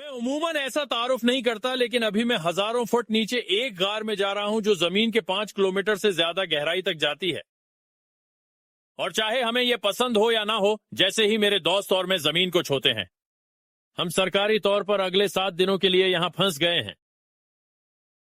मैं उमूमन ऐसा तारुफ नहीं करता, लेकिन अभी मैं हजारों फुट नीचे एक गार में जा रहा हूं जो जमीन के 5 किलोमीटर से ज्यादा गहराई तक जाती है। और चाहे हमें यह पसंद हो या ना हो, जैसे ही मेरे दोस्त और मैं जमीन को छूते हैं, हम सरकारी तौर पर अगले 7 दिनों के लिए यहां फंस गए हैं।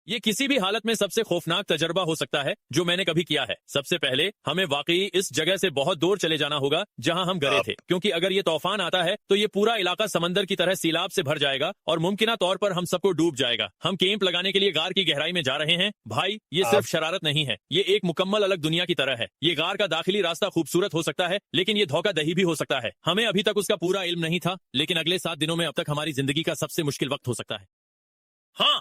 ये किसी भी हालत में सबसे खौफनाक तजर्बा हो सकता है जो मैंने कभी किया है। सबसे पहले हमें वाकई इस जगह से बहुत दूर चले जाना होगा जहां हम गए थे, क्योंकि अगर ये तूफान आता है तो ये पूरा इलाका समंदर की तरह सैलाब से भर जाएगा और मुमकिन तौर पर हम सबको डूब जाएगा। हम कैंप लगाने के लिए गार की गहराई में जा रहे हैं। भाई, ये सिर्फ शरारत नहीं है, ये एक मुकम्मल अलग दुनिया की तरह है। ये गार का दाखिली रास्ता खूबसूरत हो सकता है, लेकिन ये धोखाधड़ी भी हो सकता है। हमें अभी तक उसका पूरा इल्म नहीं था, लेकिन अगले 7 दिनों में अब तक हमारी जिंदगी का सबसे मुश्किल वक्त हो सकता है। हाँ,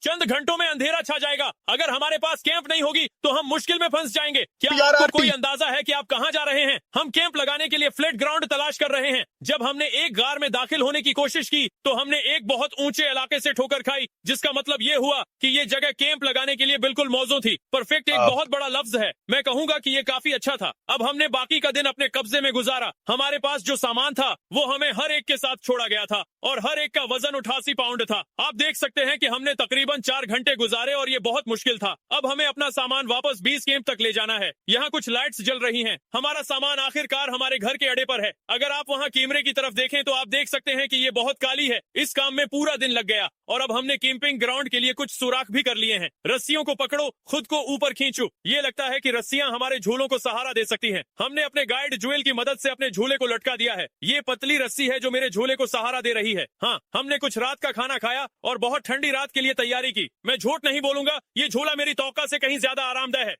चंद घंटों में अंधेरा छा जाएगा। अगर हमारे पास कैंप नहीं होगी तो हम मुश्किल में फंस जाएंगे। क्या आपको कोई अंदाजा है कि आप कहां जा रहे हैं? हम कैंप लगाने के लिए फ्लैट ग्राउंड तलाश कर रहे हैं। जब हमने एक गार में दाखिल होने की कोशिश की तो हमने एक बहुत ऊंचे इलाके से ठोकर खाई, जिसका मतलब ये हुआ कि ये जगह कैंप लगाने के लिए बिल्कुल मौजूद थी। परफेक्ट एक बहुत बड़ा लफ्ज है। मैं कहूंगा कि ये काफी अच्छा था। अब हमने बाकी का दिन अपने कब्जे में गुजारा। हमारे पास जो सामान था वो हमें हर एक के साथ छोड़ा गया था और हर एक का वजन 88 पाउंड था। आप देख सकते हैं कि हमने तकरीबन 4 घंटे गुजारे और ये बहुत मुश्किल था। अब हमें अपना सामान वापस बेस कैंप तक ले जाना है। यहाँ कुछ लाइट्स जल रही हैं। हमारा सामान आखिरकार हमारे घर के अड्डे पर है। अगर आप वहाँ कैमरे की तरफ देखें तो आप देख सकते हैं कि ये बहुत काली है। इस काम में पूरा दिन लग गया और अब हमने कैंपिंग ग्राउंड के लिए कुछ सुराख भी कर लिए हैं। रस्सियों को पकड़ो, खुद को ऊपर खींचो। ये लगता है कि रस्सियां हमारे झूलों को सहारा दे सकती हैं। हमने अपने गाइड ज्वेल की मदद से अपने झूले को लटका दिया है। ये पतली रस्सी है जो मेरे झूले को सहारा दे रही है। हाँ, हमने कुछ रात का खाना खाया और बहुत ठंडी रात के लिए तैयारी की। मैं झूठ नहीं बोलूंगा, ये झूला मेरी तौका से कहीं ज्यादा आरामदायक है।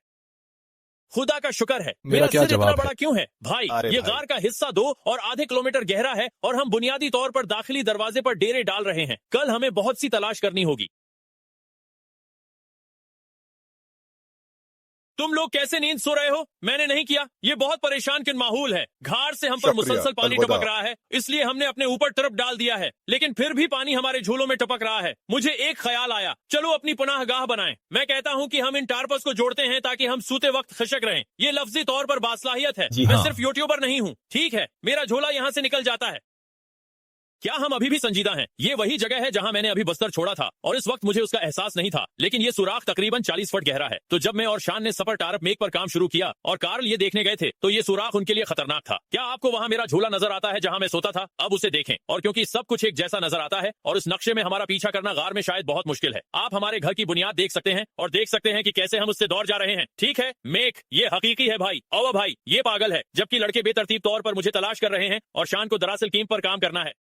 खुदा का शुक्र है। मेरा सिर इतना बड़ा क्यों है? भाई, ये गार का हिस्सा 2 और आधे किलोमीटर गहरा है और हम बुनियादी तौर पर दाखिली दरवाजे पर डेरे डाल रहे हैं। कल हमें बहुत सी तलाश करनी होगी। तुम लोग कैसे नींद सो रहे हो? मैंने नहीं किया। ये बहुत परेशान किन माहौल है। घाट से हम पर मुसलसल पानी टपक रहा है, इसलिए हमने अपने ऊपर तरफ डाल दिया है, लेकिन फिर भी पानी हमारे झूलों में टपक रहा है। मुझे एक ख्याल आया, चलो अपनी पनाहगाह बनाएं। मैं कहता हूं कि हम इन टारपस को जोड़ते हैं ताकि हम सूते वक्त खशक रहें। ये लफ्जी तौर पर बासलाहियत है। मैं सिर्फ यूट्यूबर नहीं हूँ, ठीक है? मेरा झोला यहाँ से निकल जाता है। क्या हम अभी भी संजीदा हैं? ये वही जगह है जहां मैंने अभी बस्तर छोड़ा था और इस वक्त मुझे उसका एहसास नहीं था, लेकिन ये सुराख तकरीबन 40 फुट गहरा है। तो जब मैं और शान ने सफर टारप मेक पर काम शुरू किया और कार्ल ये देखने गए थे तो ये सुराख उनके लिए खतरनाक था। क्या आपको वहां मेरा झूला नजर आता है जहां मैं सोता था? अब उसे देखें, और क्योंकि सब कुछ एक जैसा नजर आता है और इस नक्शे में हमारा पीछा करना गार में शायद बहुत मुश्किल है। आप हमारे घर की बुनियाद देख सकते हैं और देख सकते हैं कि कैसे हम उससे दौड़ जा रहे हैं। ठीक है मेक, ये हकीकी है भाई। और भाई, ये पागल है, जबकि लड़के बेतरतीब तौर पर मुझे तलाश कर रहे हैं और शान को दरअसल कीम पर काम करना है।